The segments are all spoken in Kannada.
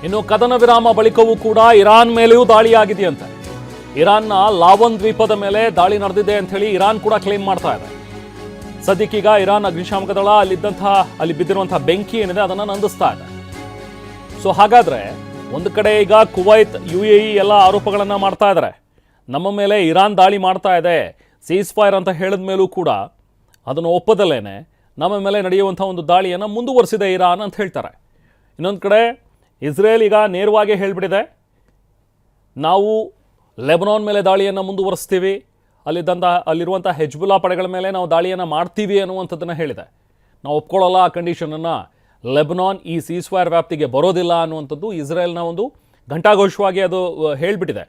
ಇನ್ನು ಕದನ ವಿರಾಮ ಬಳಿಕವೂ ಕೂಡ ಇರಾನ್ ಮೇಲೆಯೂ ದಾಳಿಯಾಗಿದೆಯಂತೆ. ಇರಾನ್ನ ಲಾವನ್ ದ್ವೀಪದ ಮೇಲೆ ದಾಳಿ ನಡೆದಿದೆ ಅಂತ ಹೇಳಿ ಇರಾನ್ ಕೂಡ ಕ್ಲೇಮ್ ಮಾಡ್ತಾ ಇದೆ. ಸದ್ಯಕ್ಕೀಗ ಇರಾನ್ ಅಗ್ನಿಶಾಮಕ ದಳ ಅಲ್ಲಿ ಬಿದ್ದಿರುವಂತಹ ಬೆಂಕಿ ಏನಿದೆ ಅದನ್ನ ನಂದಿಸ್ತಾ ಇದೆ. ಸೊ ಹಾಗಾದ್ರೆ ಒಂದು ಕಡೆ ಈಗ ಕುವೈತ್ UAE ಎಲ್ಲ ಆರೋಪಗಳನ್ನ ಮಾಡ್ತಾ ಇದ್ದಾರೆ, ನಮ್ಮ ಮೇಲೆ ಇರಾನ್ ದಾಳಿ ಮಾಡ್ತಾ ಇದೆ, ಸೀಸ್ ಫೈರ್ ಅಂತ ಹೇಳಿದ ಮೇಲೂ ಕೂಡ ಅದನ್ನು ಒಪ್ಪದಲ್ಲೇನೆ ನಮ್ಮ ಮೇಲೆ ನಡೆಯುವಂಥ ಒಂದು ದಾಳಿಯನ್ನು ಮುಂದುವರಿಸಿದೆ ಇರಾನ್ ಅಂತ ಹೇಳ್ತಾರೆ. ಇನ್ನೊಂದು ಕಡೆ ಇಸ್ರೇಲ್ ಈಗ ನೇರವಾಗಿ ಹೇಳಿಬಿಟ್ಟಿದೆ, ನಾವು ಲೆಬನಾನ್ ಮೇಲೆ ದಾಳಿಯನ್ನು ಮುಂದುವರಿಸ್ತೀವಿ, ಅಲ್ಲಿರುವಂಥ ಹೆಜ್ಬುಲ್ಲಾ ಪಡೆಗಳ ಮೇಲೆ ನಾವು ದಾಳಿಯನ್ನು ಮಾಡ್ತೀವಿ ಅನ್ನುವಂಥದ್ದನ್ನು ಹೇಳಿದೆ. ನಾವು ಒಪ್ಕೊಳ್ಳಲ್ಲ ಆ ಕಂಡೀಷನನ್ನು, ಲೆಬನಾನ್ ಈ ಸೀಸ್ ಫೈರ್ ವ್ಯಾಪ್ತಿಗೆ ಬರೋದಿಲ್ಲ ಅನ್ನುವಂಥದ್ದು ಇಸ್ರೇಲ್ನ ಒಂದು ಘಂಟಾಘೋಷವಾಗಿ ಅದು ಹೇಳಿಬಿಟ್ಟಿದೆ.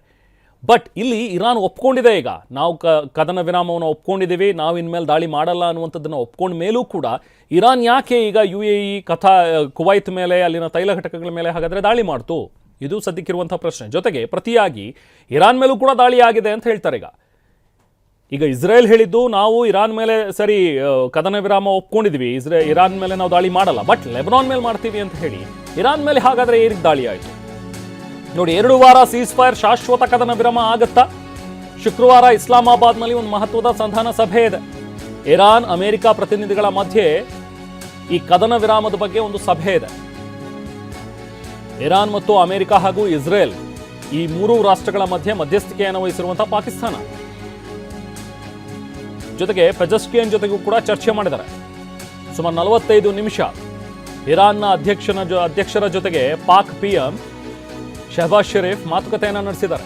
ಬಟ್ ಇಲ್ಲಿ ಇರಾನ್ ಒಪ್ಕೊಂಡಿದೆ. ಈಗ ನಾವು ಕದನ ವಿರಾಮವನ್ನು ಒಪ್ಕೊಂಡಿದ್ದೀವಿ, ನಾವು ಇನ್ಮೇಲೆ ದಾಳಿ ಮಾಡಲ್ಲ ಅನ್ನುವಂಥದ್ದನ್ನು ಒಪ್ಕೊಂಡ ಮೇಲೂ ಕೂಡ ಇರಾನ್ ಯಾಕೆ ಈಗ UAE ಕುವೈತ್ ಮೇಲೆ ಅಲ್ಲಿನ ತೈಲ ಘಟಕಗಳ ಮೇಲೆ ಹಾಗಾದರೆ ದಾಳಿ ಮಾಡ್ತು? ಇದು ಸದ್ಯಕ್ಕಿರುವಂಥ ಪ್ರಶ್ನೆ. ಜೊತೆಗೆ ಪ್ರತಿಯಾಗಿ ಇರಾನ್ ಮೇಲೂ ಕೂಡ ದಾಳಿ ಆಗಿದೆ ಅಂತ ಹೇಳ್ತಾರೆ. ಈಗ ಇಸ್ರೇಲ್ ಹೇಳಿದ್ದು, ನಾವು ಇರಾನ್ ಮೇಲೆ ಸರಿ ಕದನ ವಿರಾಮ ಒಪ್ಕೊಂಡಿದ್ವಿ, ಇರಾನ್ ಮೇಲೆ ನಾವು ದಾಳಿ ಮಾಡಲ್ಲ, ಬಟ್ ಲೆಬನಾನ್ ಮೇಲೆ ಮಾಡ್ತೀವಿ ಅಂತ ಹೇಳಿ ಇರಾನ್ ಮೇಲೆ ಹಾಗಾದರೆ ಏನಕ್ಕೆ ದಾಳಿ ಆಯಿತು? ನೋಡಿ, 2 ವಾರ ಸೀಸ್ ಫೈರ್ ಶಾಶ್ವತ ಕದನ ವಿರಾಮ ಆಗತ್ತಾ? ಶುಕ್ರವಾರ ಇಸ್ಲಾಮಾಬಾದ್ನಲ್ಲಿ ಒಂದು ಮಹತ್ವದ ಸಂಧಾನ ಸಭೆ ಇದೆ. ಇರಾನ್ ಅಮೆರಿಕ ಪ್ರತಿನಿಧಿಗಳ ಮಧ್ಯೆ ಈ ಕದನ ವಿರಾಮದ ಬಗ್ಗೆ ಒಂದು ಸಭೆ ಇದೆ. ಇರಾನ್ ಮತ್ತು ಅಮೆರಿಕ ಹಾಗೂ ಇಸ್ರೇಲ್ ಈ 3 ರಾಷ್ಟ್ರಗಳ ಮಧ್ಯೆ ಮಧ್ಯಸ್ಥಿಕೆಯನ್ನು ವಹಿಸಿರುವಂತಹ ಪಾಕಿಸ್ತಾನ ಜೊತೆಗೆ ಪೆಜೆಶ್ಕಿಯನ್ ಜೊತೆಗೂ ಕೂಡ ಚರ್ಚೆ ಮಾಡಿದ್ದಾರೆ. ಸುಮಾರು 45 ನಿಮಿಷ ಇರಾನ್ನ ಅಧ್ಯಕ್ಷರ ಜೊತೆಗೆ ಪಾಕ್ PM ಶಹಬಾಜ್ ಶರೀಫ್ ಮಾತುಕತೆಯನ್ನು ನಡೆಸಿದ್ದಾರೆ.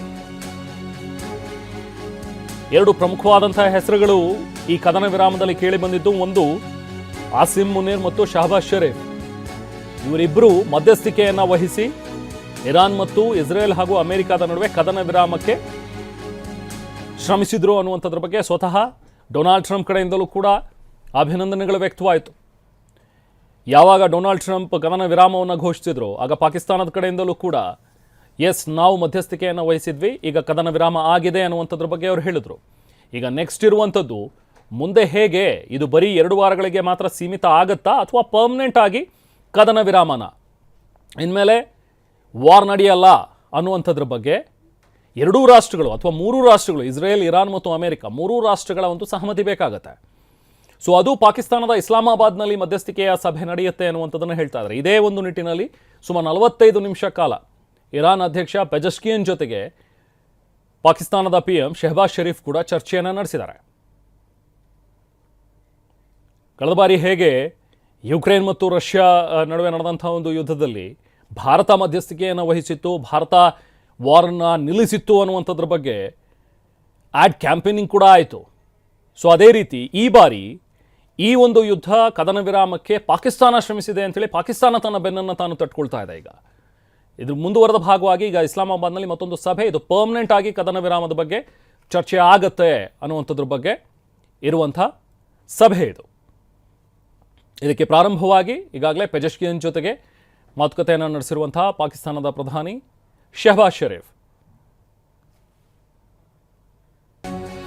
2 ಪ್ರಮುಖವಾದಂತಹ ಹೆಸರುಗಳು ಈ ಕದನ ವಿರಾಮದಲ್ಲಿ ಕೇಳಿ ಬಂದಿದ್ದು. ಒಂದು ಆಸಿಮ್ ಮುನೀರ್ ಮತ್ತು ಶಹಬಾಜ್ ಶರೀಫ್. ಇವರಿಬ್ಬರು ಮಧ್ಯಸ್ಥಿಕೆಯನ್ನು ವಹಿಸಿ ಇರಾನ್ ಮತ್ತು ಇಸ್ರೇಲ್ ಹಾಗೂ ಅಮೆರಿಕದ ನಡುವೆ ಕದನ ವಿರಾಮಕ್ಕೆ ಶ್ರಮಿಸಿದ್ರು ಅನ್ನುವಂಥದ್ರ ಬಗ್ಗೆ ಸ್ವತಃ ಡೊನಾಲ್ಡ್ ಟ್ರಂಪ್ ಕಡೆಯಿಂದಲೂ ಕೂಡ ಅಭಿನಂದನೆಗಳು ವ್ಯಕ್ತವಾಯಿತು. ಯಾವಾಗ ಡೊನಾಲ್ಡ್ ಟ್ರಂಪ್ ಕದನ ವಿರಾಮವನ್ನು ಘೋಷಿಸಿದ್ರು ಆಗ ಪಾಕಿಸ್ತಾನದ ಕಡೆಯಿಂದಲೂ ಕೂಡ ಎಸ್, ನಾವು ಮಧ್ಯಸ್ಥಿಕೆಯನ್ನು ವಹಿಸಿದ್ವಿ, ಈಗ ಕದನ ವಿರಾಮ ಆಗಿದೆ ಅನ್ನುವಂಥದ್ರ ಬಗ್ಗೆ ಅವರು ಹೇಳಿದ್ರು. ಈಗ ನೆಕ್ಸ್ಟ್ ಇರುವಂಥದ್ದು ಮುಂದೆ ಹೇಗೆ, ಇದು ಬರೀ 2 ವಾರಗಳಿಗೆ ಮಾತ್ರ ಸೀಮಿತ ಆಗತ್ತಾ ಅಥವಾ ಪರ್ಮನೆಂಟ್ ಆಗಿ ಕದನ ವಿರಾಮನ, ಇನ್ಮೇಲೆ ವಾರ್ ನಡೆಯಲ್ಲ ಅನ್ನುವಂಥದ್ರ ಬಗ್ಗೆ 2 ರಾಷ್ಟ್ರಗಳು ಅಥವಾ 3 ರಾಷ್ಟ್ರಗಳು, ಇಸ್ರೇಲ್, ಇರಾನ್ ಮತ್ತು ಅಮೆರಿಕ 3 ರಾಷ್ಟ್ರಗಳ ಒಂದು ಸಹಮತಿ ಬೇಕಾಗತ್ತೆ. ಸೊ ಅದು ಪಾಕಿಸ್ತಾನದ ಇಸ್ಲಾಮಾಬಾದ್ನಲ್ಲಿ ಮಧ್ಯಸ್ಥಿಕೆಯ ಸಭೆ ನಡೆಯುತ್ತೆ ಅನ್ನುವಂಥದ್ದನ್ನು ಹೇಳ್ತಾ ಇದ್ದಾರೆ. ಇದೇ ಒಂದು ನಿಟ್ಟಿನಲ್ಲಿ ಸುಮಾರು 45 ನಿಮಿಷ ಕಾಲ ಇರಾನ್ ಅಧ್ಯಕ್ಷ ಪೆಜೆಶ್ಕಿಯನ್ ಜೊತೆಗೆ ಪಾಕಿಸ್ತಾನದ PM ಶಹಬಾಜ್ ಶರೀಫ್ ಕೂಡ ಚರ್ಚೆಯನ್ನು ನಡೆಸಿದ್ದಾರೆ. ಕಳೆದ ಬಾರಿ ಹೇಗೆ ಯುಕ್ರೇನ್ ಮತ್ತು ರಷ್ಯಾ ನಡುವೆ ನಡೆದಂಥ ಒಂದು ಯುದ್ಧದಲ್ಲಿ ಭಾರತ ಮಧ್ಯಸ್ಥಿಕೆಯನ್ನು ವಹಿಸಿತ್ತು, ಭಾರತ ವಾರನ್ನು ನಿಲ್ಲಿಸಿತ್ತು ಅನ್ನುವಂಥದ್ರ ಬಗ್ಗೆ ಆ್ಯಡ್ ಕ್ಯಾಂಪೇನಿಂಗ್ ಕೂಡ ಆಯಿತು. ಸೊ ಅದೇ ರೀತಿ ಈ ಬಾರಿ ಈ ಒಂದು ಯುದ್ಧ ಕದನ ವಿರಾಮಕ್ಕೆ ಪಾಕಿಸ್ತಾನ ಶ್ರಮಿಸಿದೆ ಅಂತೇಳಿ ಪಾಕಿಸ್ತಾನ ತನ್ನ ಬೆನ್ನನ್ನು ತಾನು ತಟ್ಕೊಳ್ತಾ ಇದೆ. ಈಗ ಇದ್ರ ಮುಂದುವರೆದ ಭಾಗವಾಗಿ ಈಗ ಇಸ್ಲಾಮಾಬಾದ್ನಲ್ಲಿ ಮತ್ತೊಂದು ಸಭೆ, ಇದು ಪರ್ಮನೆಂಟ್ ಆಗಿ ಕದನ ವಿರಾಮದ ಬಗ್ಗೆ ಚರ್ಚೆ ಆಗತ್ತೆ ಅನ್ನುವಂಥದ್ರ ಬಗ್ಗೆ ಇರುವಂಥ ಸಭೆ ಇದು. ಇದಕ್ಕೆ ಪ್ರಾರಂಭವಾಗಿ ಈಗಾಗಲೇ ಪೆಜೆಶ್ಕಿಯನ್ ಜೊತೆಗೆ ಮಾತುಕತೆಯನ್ನು ನಡೆಸಿರುವಂತಹ ಪಾಕಿಸ್ತಾನದ ಪ್ರಧಾನಿ ಶಹಬಾಜ್ ಶರೀಫ್